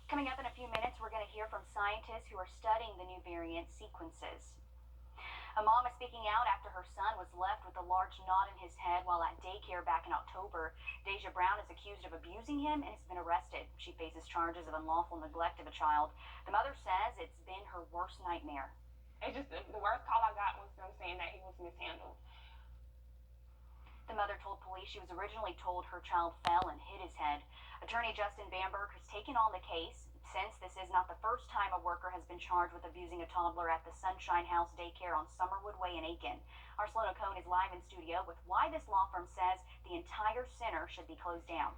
Coming up in a few minutes, we're going to hear from scientists who are studying the new variant sequences. A mom is speaking out after her son was left with a large knot in his head while at daycare back in October. Deja Brown is accused of abusing him and has been arrested. She faces charges of unlawful neglect of a child. The mother says it's been her worst nightmare. It's just the worst call I got was them saying that he was mishandled. The mother told police she was originally told her child fell and hit his head. Attorney Justin Bamberg has taken on the case. Since this is not the first time a worker has been charged with abusing a toddler at the Sunshine House daycare on Summerwood Way in Aiken. Our Sloan O'Cone is live in studio with why this law firm says the entire center should be closed down.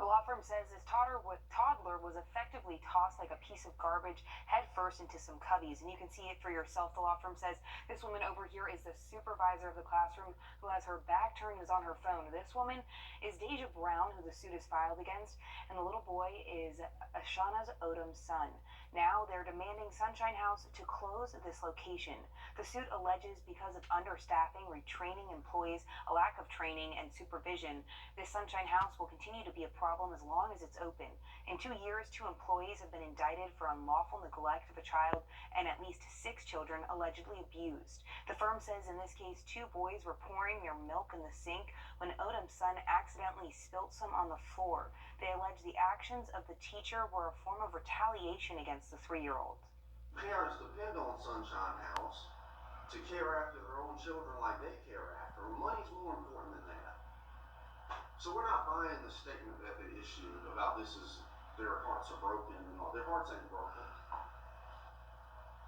The law firm says this toddler was effectively tossed like a piece of garbage head first into some cubbies, and you can see it for yourself. The law firm says this woman over here is the supervisor of the classroom who has her back turned and is on her phone. This woman is Deja Brown, who the suit is filed against, and the little boy is Ashana's Odom's son. Now they're demanding Sunshine House to close this location. The suit alleges because of understaffing, retraining employees, a lack of training and supervision, this Sunshine House will continue to be a problem as long as it's open. In 2 years, 2 employees have been indicted for unlawful neglect of a child and at least 6 children allegedly abused. The firm says in this case, 2 boys were pouring their milk in the sink when Odom's son accidentally spilt some on the floor. They allege the actions of the teacher were a form of retaliation against the 3-year-old. Parents depend on Sunshine House to care after their own children like they care after. Money's more important than that. So we're not buying the statement that they issued about this is their hearts are broken. No, their hearts ain't broken.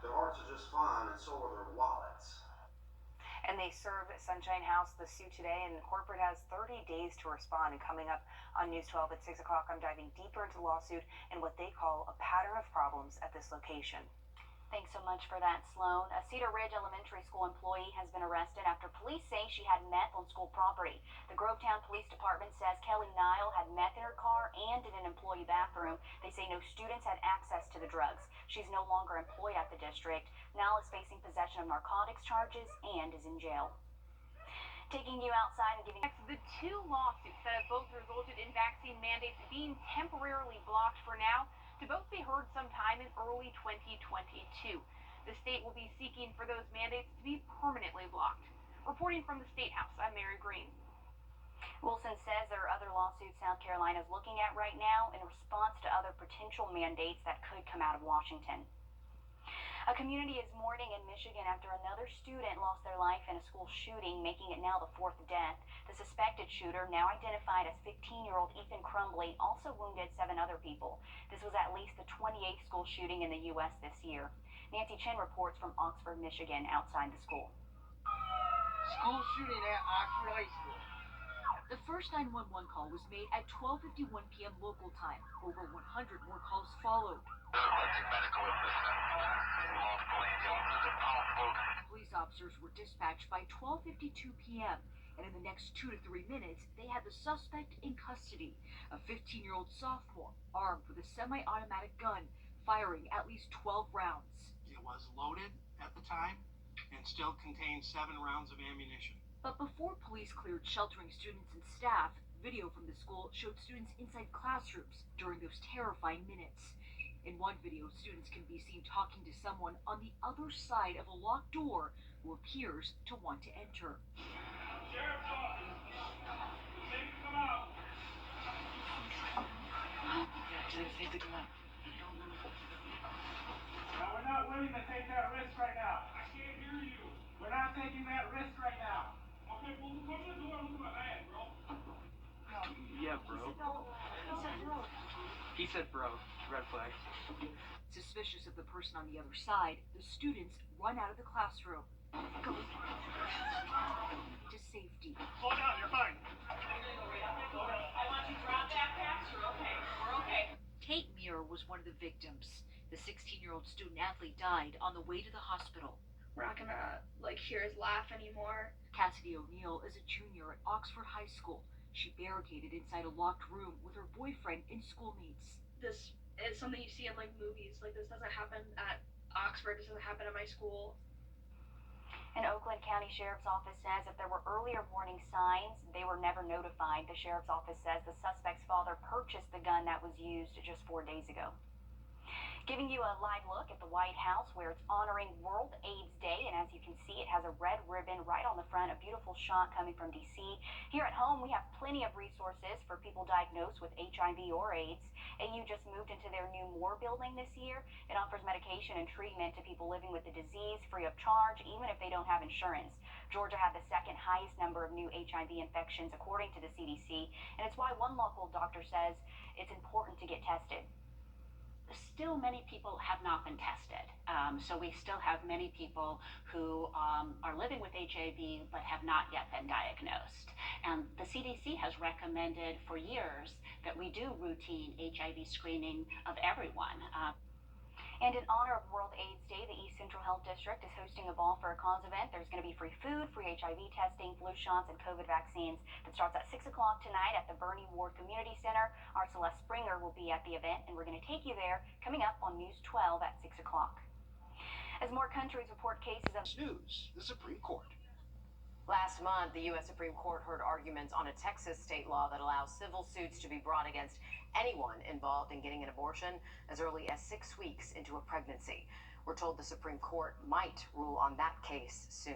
Their hearts are just fine, and so are their wallets. And they serve Sunshine House the suit today, and corporate has 30 days to respond. And coming up on News 12 at 6 o'clock, I'm diving deeper into the lawsuit and what they call a pattern of problems at this location. Thanks so much for that, Sloan. A Cedar Ridge Elementary School employee has been arrested after police say she had meth on school property. The Grovetown Police Department says Kelly Nile had meth in her car and in an employee bathroom. They say no students had access to the drugs. She's no longer employed at the district. Nile is facing possession of narcotics charges and is in jail. Taking you outside and giving The 2 lawsuits that have both resulted in vaccine mandates being temporarily blocked for now to both be heard sometime in early 2022. The state will be seeking for those mandates to be permanently blocked. Reporting from the State House, I'm Mary Green. Wilson says there are other lawsuits South Carolina is looking at right now in response to other potential mandates that could come out of Washington. A community is mourning in Michigan after another student lost their life in a school shooting, making it now the 4th death. The suspected shooter, now identified as 15-year-old Ethan Crumbly, also wounded 7 other people. This was at least the 28th school shooting in the U.S. this year. Nancy Chen reports from Oxford, Michigan, outside the school. School shooting at Oxford High School. The first 911 call was made at 12:51 p.m. local time. Over 100 more calls followed. Police officers were dispatched by 12:52 p.m. and in the next 2 to 3 minutes, they had the suspect in custody, a 15-year-old sophomore armed with a semi-automatic gun, firing at least 12 rounds. It was loaded at the time and still contained 7 rounds of ammunition. But before police cleared sheltering students and staff, video from the school showed students inside classrooms during those terrifying minutes. In one video, students can be seen talking to someone on the other side of a locked door who appears to want to enter. Sheriff's office. They can come out. Need to come out. Now, we're not willing to take that risk right now. I can't hear you. We're not taking that risk right now. Okay, well, come to the door and look at my bag, bro. Yeah, bro. He said bro. Red flag. Suspicious of the person on the other side, the students run out of the classroom. Go to safety. Slow down, you're fine. I want you to drop backpacks. You're okay. We're okay. Kate Muir was one of the victims. The 16-year-old student athlete died on the way to the hospital. We're not gonna, hear his laugh anymore. Cassidy O'Neill is a junior at Oxford High School. She barricaded inside a locked room with her boyfriend and schoolmates. This is something you see in, movies. This doesn't happen at Oxford. This doesn't happen at my school. An Oakland County Sheriff's Office says if there were earlier warning signs, they were never notified. The Sheriff's Office says the suspect's father purchased the gun that was used just 4 days ago. Giving you a live look at the White House where it's honoring World AIDS Day, and as you can see, it has a red ribbon right on the front, a beautiful shot coming from DC. Here at home, we have plenty of resources for people diagnosed with HIV or AIDS. AU just moved into their new Moore building this year. It offers medication and treatment to people living with the disease free of charge, even if they don't have insurance. Georgia had the second highest number of new HIV infections according to the CDC, and it's why one local doctor says it's important to get tested. Still many people have not been tested. So we still have many people who are living with HIV but have not yet been diagnosed. And the CDC has recommended for years that we do routine HIV screening of everyone. And in honor of World AIDS Day, the East Central Health District is hosting a Ball for a Cause event. There's going to be free food, free HIV testing, flu shots, and COVID vaccines. That starts at 6 o'clock tonight at the Bernie Ward Community Center. Our Celeste Springer will be at the event, and we're going to take you there coming up on News 12 at 6 o'clock. As more countries report cases of news, the Supreme Court. Last month, the U.S. Supreme Court heard arguments on a Texas state law that allows civil suits to be brought against anyone involved in getting an abortion as early as 6 weeks into a pregnancy. We're told the Supreme Court might rule on that case soon.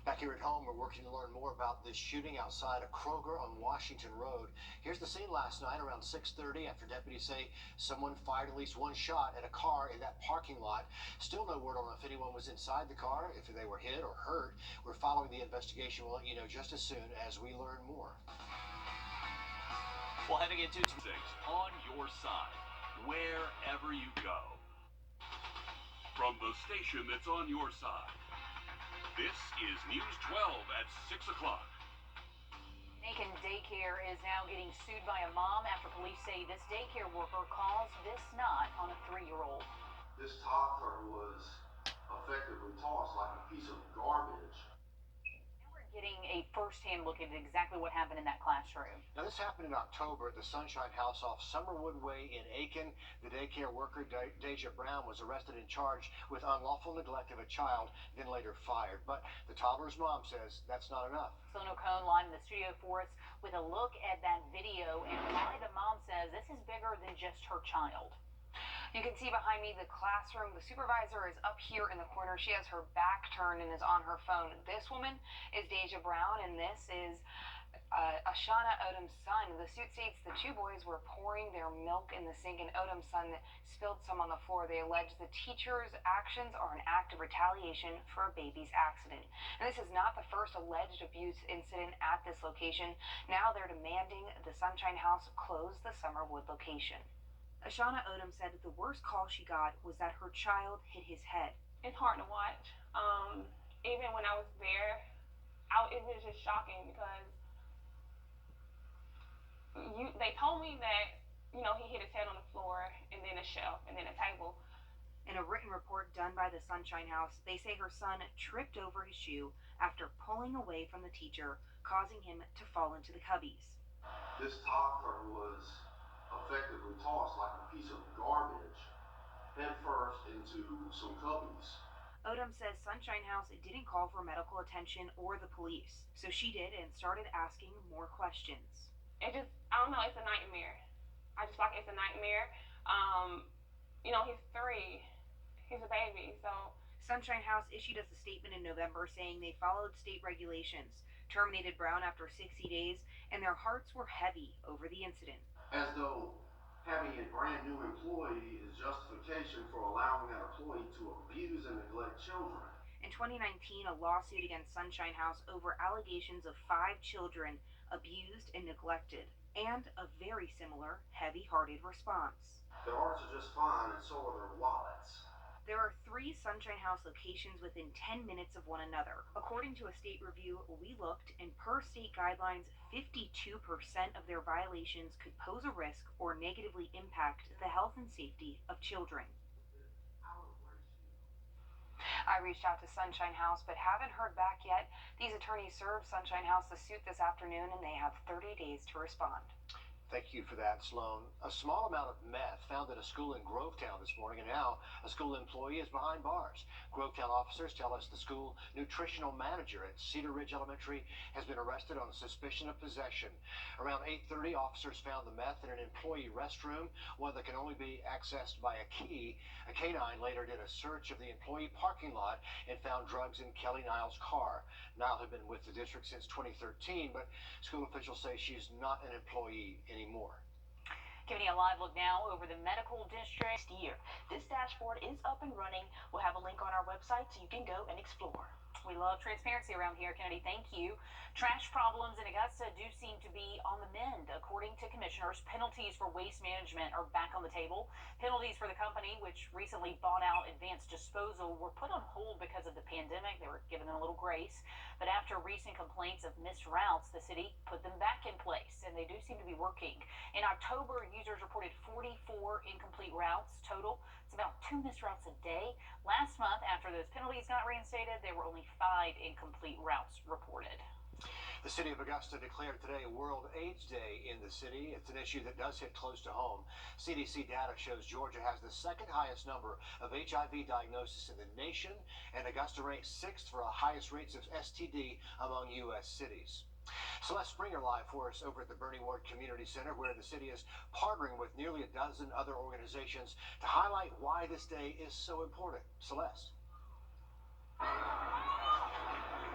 Back here at home, we're working to learn more about this shooting outside a Kroger on Washington Road. Here's the scene last night around 6:30 after deputies say someone fired at least one shot at a car in that parking lot. Still no word on if anyone was inside the car, if they were hit or hurt. We're following the investigation. We'll let you know just as soon as we learn more. Well, heading into 6 on your side, wherever you go. From the station that's on your side. This is News 12 at 6 o'clock. Aiken Daycare is now getting sued by a mom after police say this daycare worker caused this knot on a 3-year-old. This toddler was effectively tossed like a piece of garbage. Getting a first-hand look at exactly what happened in that classroom. Now, this happened in October at the Sunshine House off Summerwood Way in Aiken. The daycare worker, Deja Brown, was arrested and charged with unlawful neglect of a child, then later fired. But the toddler's mom says that's not enough. Sono Cone live in the studio for us with a look at that video and why the mom says this is bigger than just her child. You can see behind me the classroom. The supervisor is up here in the corner. She has her back turned and is on her phone. This woman is Deja Brown, and this is Ashana Odom's son. The suit states the two boys were pouring their milk in the sink, and Odom's son spilled some on the floor. They allege the teacher's actions are an act of retaliation for a baby's accident. And this is not the first alleged abuse incident at this location. Now they're demanding the Sunshine House close the Summerwood location. Ashana Odom said that the worst call she got was that her child hit his head. It's hard to watch. Even when I was there, it was just shocking because they told me that, he hit his head on the floor and then a shelf and then a table. In a written report done by the Sunshine House, they say her son tripped over his shoe after pulling away from the teacher, causing him to fall into the cubbies. This toddler was effectively tossed like a piece of garbage head first into some cubbies. Odom says Sunshine House didn't call for medical attention or the police, so she did and started asking more questions. I don't know, it's a nightmare. I just feel like it's a nightmare. He's 3. He's a baby, so. Sunshine House issued us a statement in November saying they followed state regulations, terminated Brown after 60 days, and their hearts were heavy over the incident. As though having a brand new employee is justification for allowing that employee to abuse and neglect children. In 2019, a lawsuit against Sunshine House over allegations of 5 children abused and neglected, and a very similar heavy-hearted response. Their hearts are just fine, and so are their wallets. There are 3 Sunshine House locations within 10 minutes of one another. According to a state review, we looked, and per state guidelines, 52% of their violations could pose a risk or negatively impact the health and safety of children. I reached out to Sunshine House, but haven't heard back yet. These attorneys served Sunshine House the suit this afternoon, and they have 30 days to respond. Thank you for that, Sloan. A small amount of meth found at a school in Grovetown this morning, and now a school employee is behind bars. Grovetown officers tell us the school nutritional manager at Cedar Ridge Elementary has been arrested on suspicion of possession. Around 8:30, officers found the meth in an employee restroom, one that can only be accessed by a key. A canine later did a search of the employee parking lot and found drugs in Kelly Niles' car. Niles had been with the district since 2013, but school officials say she's not an employee anymore. Giving you a live look now over the medical district year. This dashboard is up and running. We'll have a link on our website so you can go and explore. We love transparency around here, Kennedy. Thank you. Trash problems in Augusta do seem to be on the mend. According to commissioners, penalties for waste management are back on the table. Penalties for the company, which recently bought out Advanced Disposal, were put on hold because of the pandemic. They were given a little grace. But after recent complaints of missed routes, the city put them back in place, and they do seem to be working. In October, users reported 44 incomplete routes total. It's about 2 missed routes a day. Last month, after those penalties got reinstated, there were only 5 incomplete routes reported. The city of Augusta declared today World AIDS Day in the city. It's an issue that does hit close to home. CDC data shows Georgia has the second highest number of HIV diagnoses in the nation, and Augusta ranks 6th for the highest rates of STD among U.S. cities. Celeste Springer live for us over at the Bernie Ward Community Center, where the city is partnering with nearly a dozen other organizations to highlight why this day is so important. Celeste.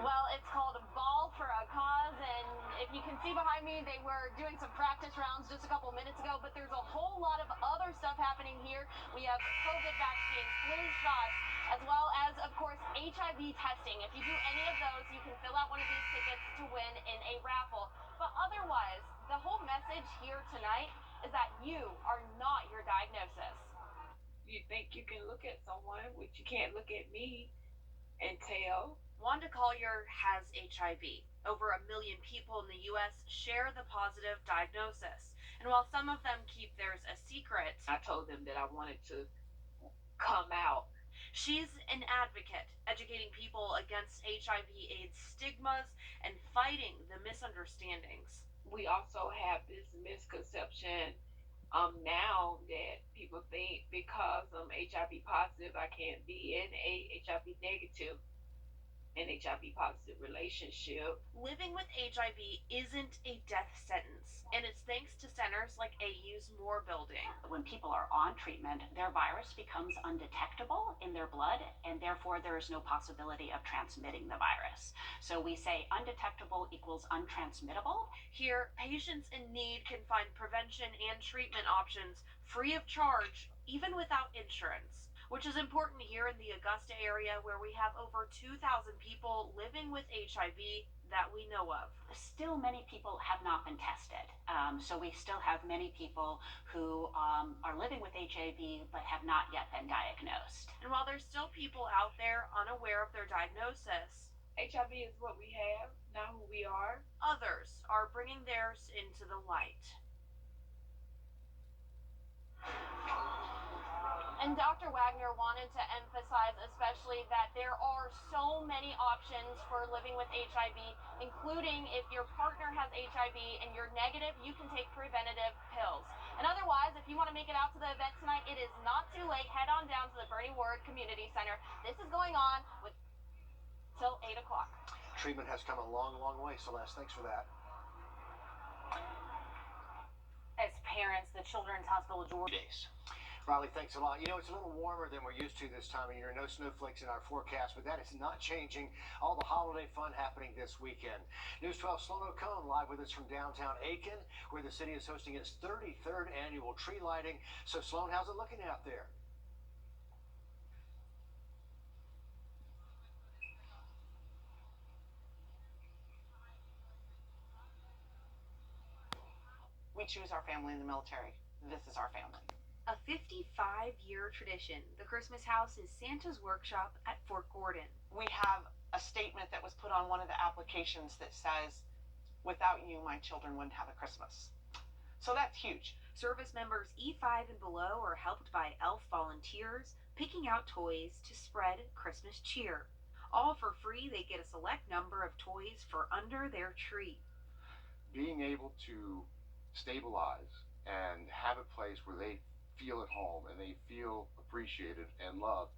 Well, it's called a Ball for a Cause, and if you can see behind me, they were doing some practice rounds just a couple minutes ago, but there's a whole lot of other stuff happening here. We have COVID vaccines, flu shots, as well as, of course, HIV testing. If you do any of those, you can fill out one of these tickets to win in a raffle. But otherwise, the whole message here tonight is that you are not your diagnosis. You think you can look at someone, but you can't look at me and tell. Wanda Collier has HIV. Over 1 million people in the U.S. share the positive diagnosis. And while some of them keep theirs a secret, I told them that I wanted to come out. She's an advocate, educating people against HIV/AIDS stigmas and fighting the misunderstandings. We also have this misconception now that people think because I'm HIV positive, I can't be in a HIV negative and HIV positive relationship. Living with HIV isn't a death sentence, and it's thanks to centers like AU's Moore building. When people are on treatment, their virus becomes undetectable in their blood, and therefore there is no possibility of transmitting the virus. So we say undetectable equals untransmittable. Here, patients in need can find prevention and treatment options free of charge, even without insurance, which is important here in the Augusta area where we have over 2,000 people living with HIV that we know of. Still, many people have not been tested. So we still have many people who are living with HIV but have not yet been diagnosed. And while there's still people out there unaware of their diagnosis, HIV is what we have, not who we are. Others are bringing theirs into the light. And Dr. Wagner wanted to emphasize especially that there are so many options for living with HIV, including if your partner has HIV and you're negative, you can take preventative pills. And otherwise, if you want to make it out to the event tonight, it is not too late. Head on down to the Bernie Ward Community Center. This is going on till 8 o'clock. Treatment has come a long, long way, Celeste. Thanks for that. As parents, the Children's Hospital of Georgia. Days. Riley, thanks a lot. You know, it's a little warmer than we're used to this time of year. No snowflakes in our forecast, but that is not changing. All the holiday fun happening this weekend. News 12 Sloan O'Cone live with us from downtown Aiken, where the city is hosting its 33rd annual tree lighting. So, Sloan, how's it looking out there? We choose our family in the military. This is our family. A 55-year tradition, the Christmas house is Santa's workshop at Fort Gordon. We have a statement that was put on one of the applications that says, "Without you, my children wouldn't have a Christmas." So that's huge. Service members E5 and below are helped by elf volunteers, picking out toys to spread Christmas cheer. All for free, they get a select number of toys for under their tree. Being able to stabilize and have a place where they feel at home and they feel appreciated and loved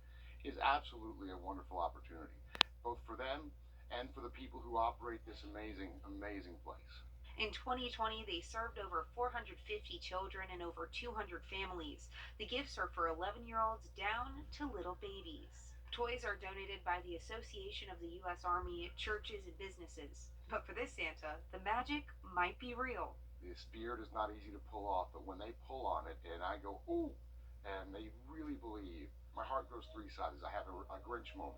is absolutely a wonderful opportunity, both for them and for the people who operate this amazing, amazing place. In 2020, they served over 450 children and over 200 families. The gifts are for 11-year-olds down to little babies. Toys are donated by the Association of the U.S. Army, churches, and businesses. But for this Santa, the magic might be real. The spirit is not easy to pull off, but when they pull on it and I go, ooh, and they really believe, my heart goes three sides. I have a Grinch moment.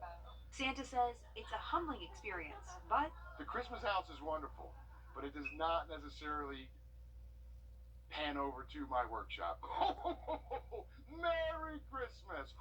Santa says it's a humbling experience, but the Christmas house is wonderful, but it does not necessarily pan over to my workshop. Merry Christmas!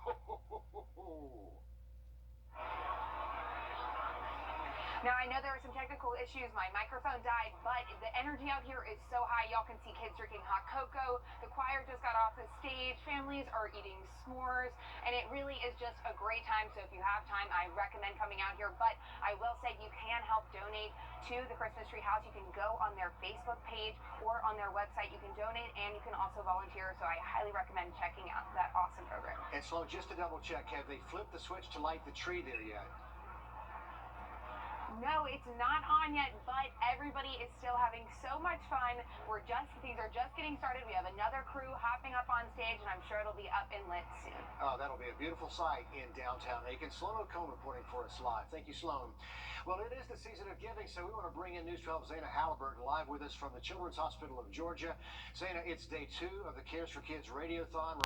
Now, I know there are some technical issues. My microphone died, but the energy out here is so high. Y'all can see kids drinking hot cocoa. The choir just got off the stage. Families are eating s'mores, and it really is just a great time. So if you have time, I recommend coming out here. But I will say you can help donate to the Christmas Tree House. You can go on their Facebook page or on their website. You can donate, and you can also volunteer. So I highly recommend checking out that awesome program. And Sloan, just to double check, have they flipped the switch to light the tree there yet? No, it's not on yet, but everybody is still having so much fun. Things are just getting started. We have another crew hopping up on stage, and I'm sure it'll be up and lit soon. Oh, that'll be a beautiful sight in downtown Aiken. Sloan O'Cone reporting for us live. Thank you, Sloan. Well, it is the season of giving, so we want to bring in News 12's Zaina Halliburton live with us from the Children's Hospital of Georgia. Zaina, it's day 2 of the Cares for Kids Radiothon.